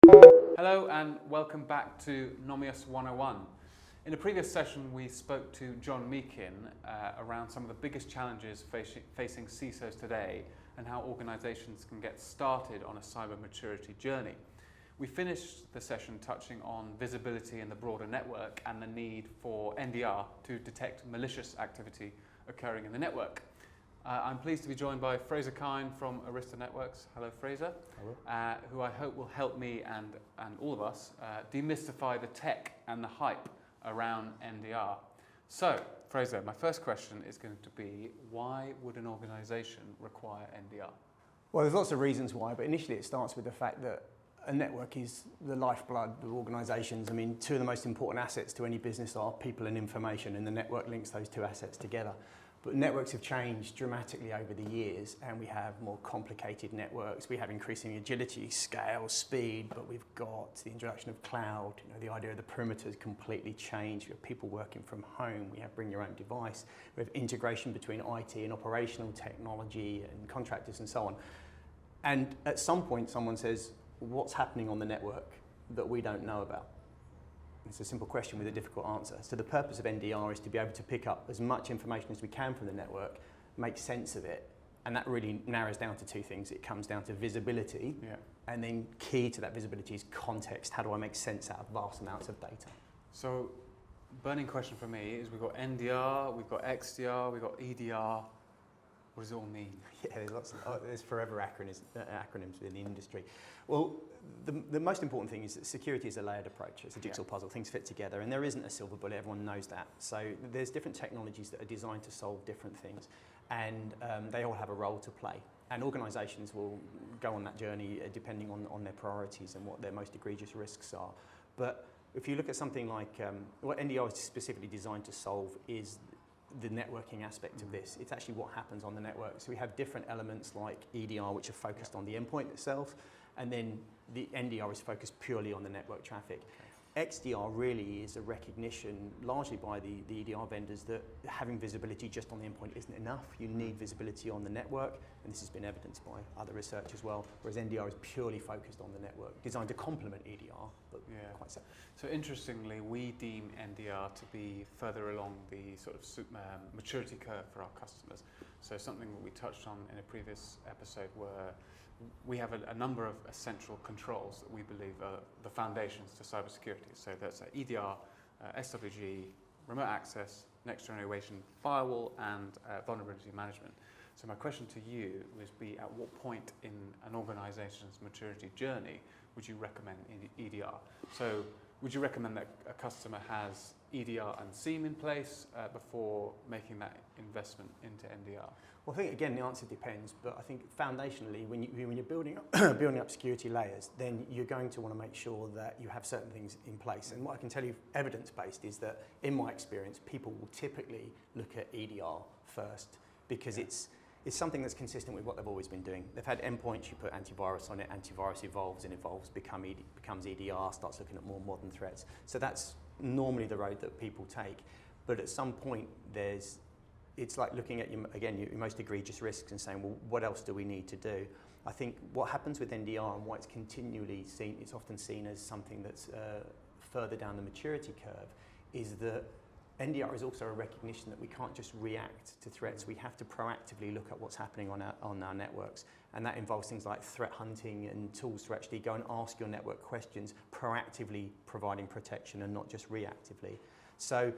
Hello and welcome back to Nomios 101. In a previous session we spoke to John Meakin around some of the biggest challenges facing CISOs today and how organisations can get started on a cyber maturity journey. We finished the session touching on visibility in the broader network and the need for NDR to detect malicious activity occurring in the network. I'm pleased to be joined by Fraser Kyne from Arista Networks. Hello, Fraser. Hello. Who I hope will help me and all of us demystify the tech and the hype around NDR. So, Fraser, my first question is going to be, why would an organisation require NDR? Well, there's lots of reasons why, but initially it starts with the fact that a network is the lifeblood of organisations. I mean, two of the most important assets to any business are people and information, and the network links those two assets together. But networks have changed dramatically over the years, and we have more complicated networks. We have increasing agility, scale, speed, but we've got the introduction of cloud. You know, the idea of the perimeter has completely changed. We have people working from home. We have bring your own device. We have integration between IT and operational technology and contractors and so on. And at some point, someone says, what's happening on the network that we don't know about? It's a simple question with a difficult answer. So the purpose of NDR is to be able to pick up as much information as we can from the network, make sense of it, and that really narrows down to two things. It comes down to visibility, and then key to that visibility is context. How do I make sense out of vast amounts of data? So, burning question for me is we've got NDR, we've got XDR, we've got EDR. What does it all mean? Yeah, there's forever acronyms within the industry. Well, the most important thing is that security is a layered approach. It's a jigsaw puzzle. Things fit together, and there isn't a silver bullet. Everyone knows that. So there's different technologies that are designed to solve different things, and they all have a role to play. And organisations will go on that journey depending on their priorities and what their most egregious risks are. But if you look at something like what NDR is specifically designed to solve is the networking aspect of this. It's actually what happens on the network. So we have different elements like EDR, which are focused on the endpoint itself, and then the NDR is focused purely on the network traffic. XDR really is a recognition, largely by the EDR vendors, that having visibility just on the endpoint isn't enough. You need visibility on the network, and this has been evidenced by other research as well, whereas NDR is purely focused on the network, designed to complement EDR, but quite separate. So interestingly, we deem NDR to be further along the sort of maturity curve for our customers. So something that we touched on in a previous episode were we have a number of essential controls that we believe are the foundations to cybersecurity. So that's EDR, SWG, remote access, next generation firewall, and vulnerability management. So my question to you would be, at what point in an organization's maturity journey would you recommend EDR? So would you recommend that a customer has EDR and SIEM in place before making that investment into NDR? Well, I think, again, the answer depends, but I think foundationally, when you're building up security layers, then you're going to want to make sure that you have certain things in place. And what I can tell you, evidence-based, is that, in my experience, people will typically look at EDR first, because it's something that's consistent with what they've always been doing. They've had endpoints, you put antivirus on it, antivirus evolves, becomes EDR, starts looking at more modern threats. So that's normally the road that people take. But at some point, it's like looking at, your most egregious risks and saying, well, what else do we need to do? I think what happens with NDR and why it's often seen as something that's further down the maturity curve, is that NDR is also a recognition that we can't just react to threats. We have to proactively look at what's happening on our networks. And that involves things like threat hunting and tools to actually go and ask your network questions, proactively providing protection and not just reactively. So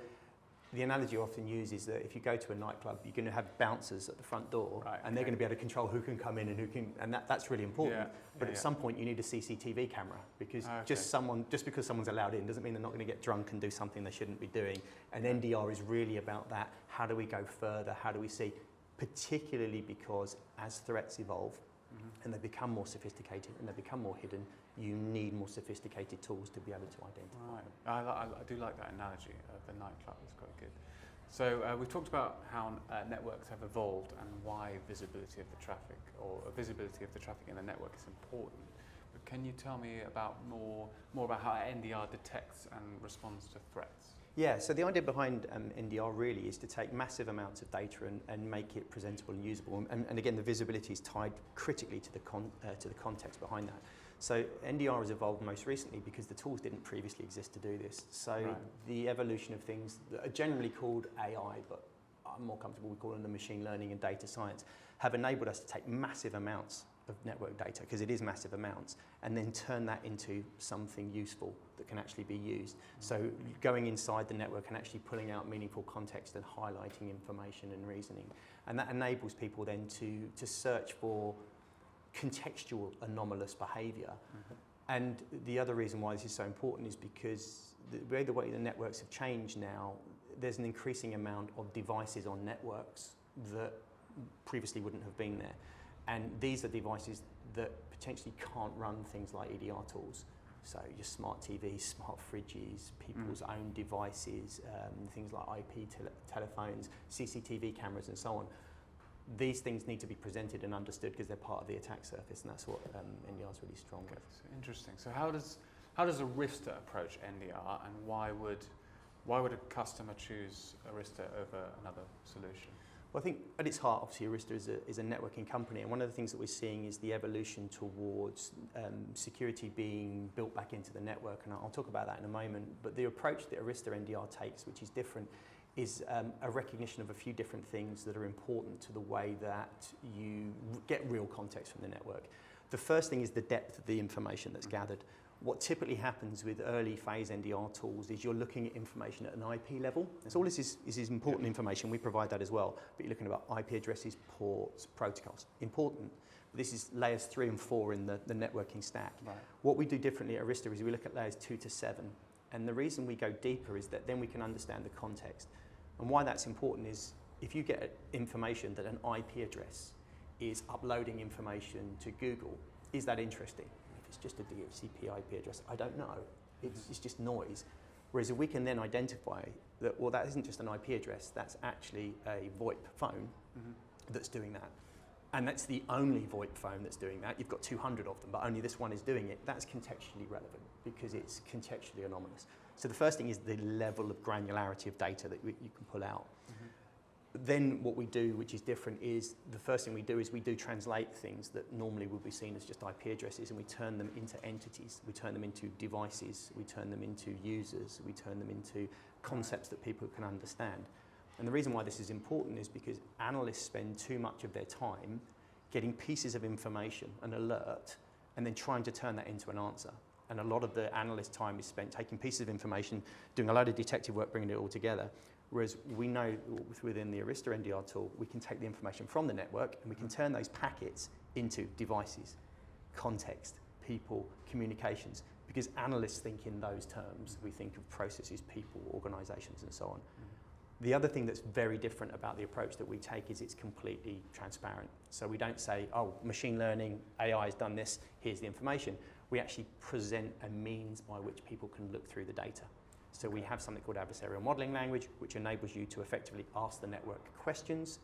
the analogy I often use is that if you go to a nightclub, you're going to have bouncers at the front door, and they're going to be able to control who can come in and that's really important. But at some point, you need a CCTV camera, because just because someone's allowed in doesn't mean they're not going to get drunk and do something they shouldn't be doing. And NDR is really about that. How do we go further? How do we see? Particularly because as threats evolve and they become more sophisticated and they become more hidden, you need more sophisticated tools to be able to identify. Right. I do like that analogy of the nightclub. It's quite good. So we've talked about how networks have evolved and why visibility of the traffic in the network is important. But can you tell me about more about how NDR detects and responds to threats? Yeah, so the idea behind NDR really is to take massive amounts of data and make it presentable and usable. And again, the visibility is tied critically to the context behind that. So NDR has evolved most recently because the tools didn't previously exist to do this. So Right. the evolution of things that are generally called AI, but I'm more comfortable with calling them machine learning and data science, have enabled us to take massive amounts of network data, because it is massive amounts, and then turn that into something useful that can actually be used. So going inside the network and actually pulling out meaningful context and highlighting information and reasoning. And that enables people then to search for contextual anomalous behaviour. And the other reason why this is so important is because the way the networks have changed now, there's an increasing amount of devices on networks that previously wouldn't have been there. And these are devices that potentially can't run things like EDR tools. So your smart TVs, smart fridges, people's own devices, things like IP telephones, CCTV cameras and so on. These things need to be presented and understood because they're part of the attack surface, and that's what NDR is really strong with. So interesting. So how does Arista approach NDR, and why would a customer choose Arista over another solution? Well, I think at its heart, obviously, Arista is a networking company, and one of the things that we're seeing is the evolution towards security being built back into the network, and I'll talk about that in a moment. But the approach that Arista NDR takes, which is different, is a recognition of a few different things that are important to the way that you get real context from the network. The first thing is the depth of the information that's gathered. What typically happens with early phase NDR tools is you're looking at information at an IP level. And so all this is important information. We provide that as well. But you're looking at IP addresses, ports, protocols. Important. But this is layers 3 and 4 in the networking stack. Right. What we do differently at Arista is we look at layers 2 to 7. And the reason we go deeper is that then we can understand the context. And why that's important is if you get information that an IP address is uploading information to Google, is that interesting? It's just a DHCP IP address. I don't know. It's just noise. Whereas if we can then identify that, well, that isn't just an IP address, that's actually a VoIP phone that's doing that. And that's the only VoIP phone that's doing that. You've got 200 of them, but only this one is doing it. That's contextually relevant because it's contextually anomalous. So the first thing is the level of granularity of data that you can pull out. Then what we do, which is different, is the first thing we do is we do translate things that normally would be seen as just IP addresses, and we turn them into entities. We turn them into devices. We turn them into users. We turn them into concepts that people can understand. And the reason why this is important is because analysts spend too much of their time getting pieces of information, an alert, and then trying to turn that into an answer. And a lot of the analyst time is spent taking pieces of information, doing a load of detective work, bringing it all together. Whereas we know within the Arista NDR tool, we can take the information from the network and we can turn those packets into devices, context, people, communications. Because analysts think in those terms. We think of processes, people, organizations, and so on. The other thing that's very different about the approach that we take is it's completely transparent. So we don't say, oh, machine learning, AI has done this, here's the information. We actually present a means by which people can look through the data. So we have something called adversarial modeling language, which enables you to effectively ask the network questions,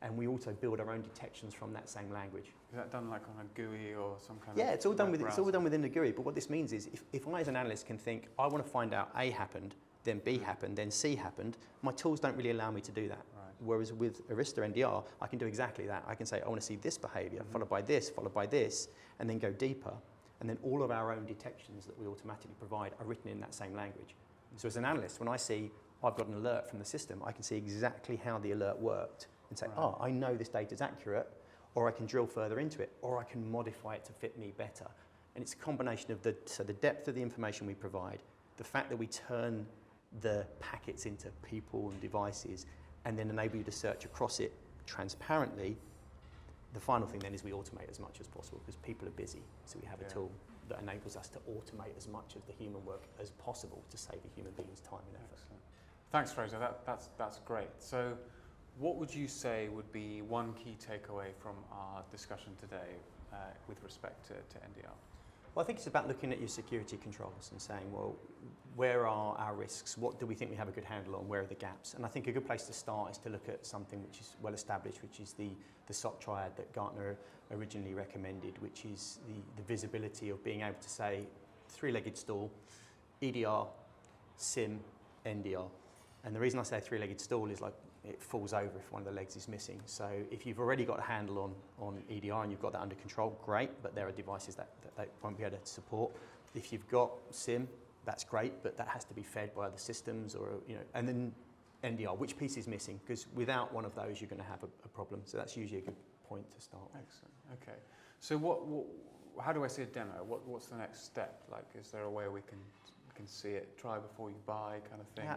and we also build our own detections from that same language. Is that done like on a GUI or some kind of? Yeah, it's all done within the GUI. But what this means is, if I as an analyst can think, I want to find out A happened, then B happened, then C happened, my tools don't really allow me to do that. Right. Whereas with Arista NDR, I can do exactly that. I can say, I want to see this behavior, followed by this, and then go deeper. And then all of our own detections that we automatically provide are written in that same language. So as an analyst, when I see I've got an alert from the system, I can see exactly how the alert worked and say, oh, I know this data is accurate, or I can drill further into it, or I can modify it to fit me better. And it's a combination of the depth of the information we provide, the fact that we turn the packets into people and devices, and then enable you to search across it transparently. The final thing then is we automate as much as possible because people are busy. So we have a tool that enables us to automate as much of the human work as possible to save the human being's time and effort. Excellent. Thanks, Fraser. That's great. So what would you say would be one key takeaway from our discussion today with respect to NDR? Well, I think it's about looking at your security controls and saying, well, where are our risks? What do we think we have a good handle on? Where are the gaps? And I think a good place to start is to look at something which is well established, which is the SOC triad that Gartner originally recommended, which is the visibility of being able to say three-legged stool, EDR, SIM, NDR. And the reason I say three-legged stool is like it falls over if one of the legs is missing. So if you've already got a handle on EDR and you've got that under control, great, but there are devices that they won't be able to support. If you've got SIM, that's great, but that has to be fed by other systems or, and then NDR, which piece is missing? Because without one of those, you're going to have a problem. So that's usually a good point to start with. Excellent. Okay. So how do I see a demo? What's the next step? Like, is there a way we can see it, try before you buy kind of thing?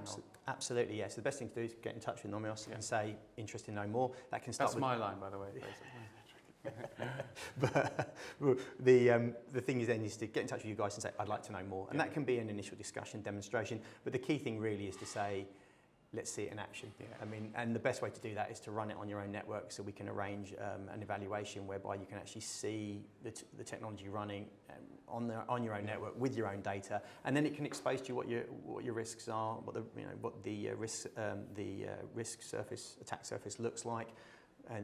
Absolutely, yes. The best thing to do is get in touch with Nomios and say, interested to know more. That can start. That's my line, by the way. But the thing is then is to get in touch with you guys and say, I'd like to know more. And that can be an initial discussion, demonstration. But the key thing really is to say, let's see it in action. Yeah. I mean, and the best way to do that is to run it on your own network, so we can arrange an evaluation whereby you can actually see the technology running on your own network with your own data, and then it can expose to you what your risks are, what the risk surface, attack surface looks like,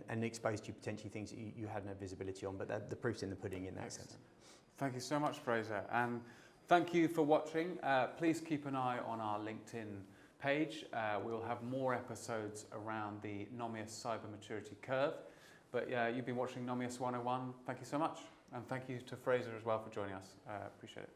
and expose to you potentially things that you had no visibility on. But the proof's in the pudding in that sense. Thank you so much, Fraser, and thank you for watching. Please keep an eye on our LinkedIn page. We'll have more episodes around the Nomios Cyber Maturity Curve. But you've been watching Nomios 101. Thank you so much. And thank you to Fraser as well for joining us. Appreciate it.